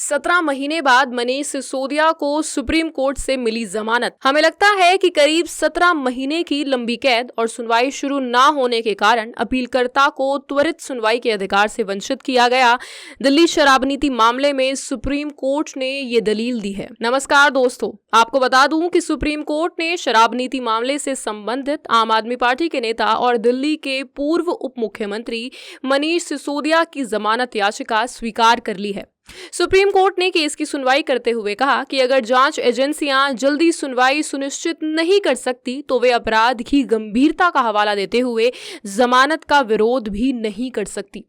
17 महीने बाद मनीष सिसोदिया को सुप्रीम कोर्ट से मिली जमानत। हमें लगता है कि करीब 17 महीने की लंबी कैद और सुनवाई शुरू न होने के कारण अपीलकर्ता को त्वरित सुनवाई के अधिकार से वंचित किया गया। दिल्ली शराब नीति मामले में सुप्रीम कोर्ट ने ये दलील दी है। नमस्कार दोस्तों, आपको बता दूं कि सुप्रीम कोर्ट ने शराब नीति मामले से संबंधित आम आदमी पार्टी के नेता और दिल्ली के पूर्व उप मुख्यमंत्री मनीष सिसोदिया की जमानत याचिका स्वीकार कर ली है। सुप्रीम कोर्ट ने केस की सुनवाई करते हुए कहा कि अगर जांच एजेंसियां जल्दी सुनवाई सुनिश्चित नहीं कर सकती तो वे अपराध की गंभीरता का हवाला देते हुए जमानत का विरोध भी नहीं कर सकती।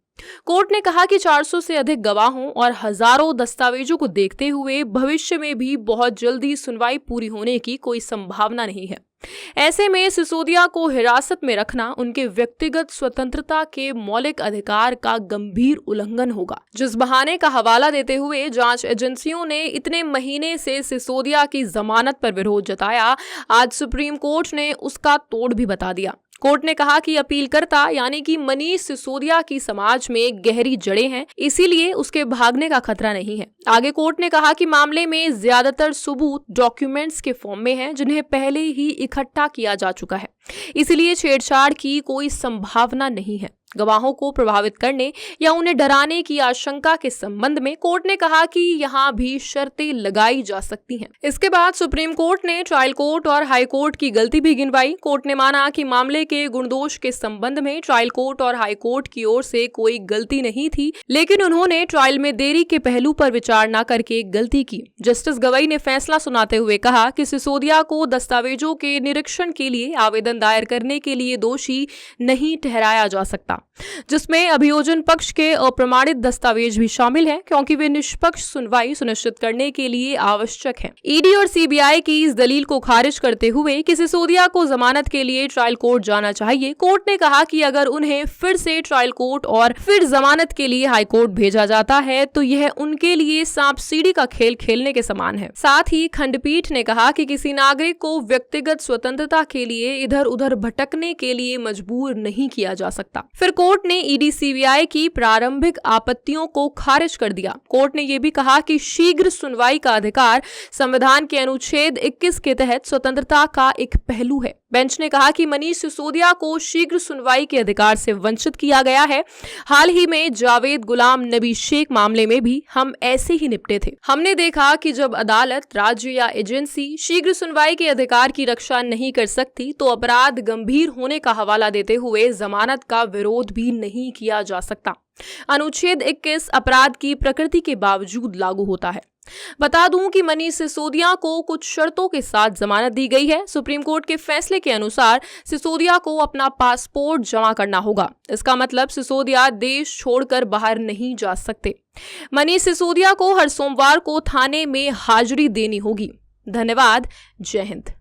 कोर्ट ने कहा कि 400 से अधिक गवाहों और हजारों दस्तावेजों को देखते हुए भविष्य में भी बहुत जल्दी सुनवाई पूरी होने की कोई संभावना नहीं है। ऐसे में सिसोदिया को हिरासत में रखना उनके व्यक्तिगत स्वतंत्रता के मौलिक अधिकार का गंभीर उल्लंघन होगा। जिस बहाने का हवाला देते हुए जांच एजेंसियों ने इतने महीने से सिसोदिया की जमानत पर विरोध जताया, आज सुप्रीम कोर्ट ने उसका तोड़ भी बता दिया। कोर्ट ने कहा कि अपीलकर्ता यानी कि मनीष सिसोदिया की समाज में गहरी जड़ें हैं, इसीलिए उसके भागने का खतरा नहीं है। आगे कोर्ट ने कहा कि मामले में ज्यादातर सबूत डॉक्यूमेंट्स के फॉर्म में हैं, जिन्हें पहले ही इकट्ठा किया जा चुका है, इसलिए छेड़छाड़ की कोई संभावना नहीं है। गवाहों को प्रभावित करने या उन्हें डराने की आशंका के संबंध में कोर्ट ने कहा कि यहाँ भी शर्तें लगाई जा सकती हैं। इसके बाद सुप्रीम कोर्ट ने ट्रायल कोर्ट और हाई कोर्ट की गलती भी गिनवाई। कोर्ट ने माना कि मामले के गुणदोष के संबंध में ट्रायल कोर्ट और हाई कोर्ट की ओर से कोई गलती नहीं थी, लेकिन उन्होंने ट्रायल में देरी के पहलू पर विचार न करके गलती की। जस्टिस गवई ने फैसला सुनाते हुए कहा कि सिसोदिया को दस्तावेजों के निरीक्षण के लिए आवेदन दायर करने के लिए दोषी नहीं ठहराया जा सकता, जिसमें अभियोजन पक्ष के अप्रमाणित दस्तावेज भी शामिल हैं, क्योंकि वे निष्पक्ष सुनवाई सुनिश्चित करने के लिए आवश्यक हैं। ईडी और सीबीआई की इस दलील को खारिज करते हुए कि सिसोदिया को जमानत के लिए ट्रायल कोर्ट जाना चाहिए, कोर्ट ने कहा कि अगर उन्हें फिर से ट्रायल कोर्ट और फिर जमानत के लिए हाई कोर्ट भेजा जाता है तो यह उनके लिए सांप सीढ़ी का खेल खेलने के समान है। साथ ही खंडपीठ ने कहा कि किसी नागरिक को व्यक्तिगत स्वतंत्रता के लिए इधर उधर भटकने के लिए मजबूर नहीं किया जा सकता। फिर कोर्ट ने ईडी सीबीआई की प्रारंभिक आपत्तियों को खारिज कर दिया। कोर्ट ने यह भी कहा कि शीघ्र सुनवाई का अधिकार संविधान के अनुच्छेद 21 के तहत स्वतंत्रता का एक पहलू है। बेंच ने कहा कि मनीष सिसोदिया को शीघ्र सुनवाई के अधिकार से वंचित किया गया है। हाल ही में जावेद गुलाम नबी शेख मामले में भी हम ऐसे ही निपटे थे। हमने देखा कि जब अदालत, राज्य या एजेंसी शीघ्र सुनवाई के अधिकार की रक्षा नहीं कर सकती तो अपराध गंभीर होने का हवाला देते हुए जमानत का विरोध भी नहीं किया जा सकता। अनुच्छेद 21 अपराध की प्रकृति के बावजूद लागू होता है। बता दूं कि मनीष सिसोदिया को कुछ शर्तों के साथ जमानत दी गई है। सुप्रीम कोर्ट के फैसले के अनुसार सिसोदिया को अपना पासपोर्ट जमा करना होगा। इसका मतलब सिसोदिया देश छोड़कर बाहर नहीं जा सकते। मनीष सिसोदिया को हर सोमवार को थाने में हाजिरी देनी होगी। धन्यवाद। जय हिंद।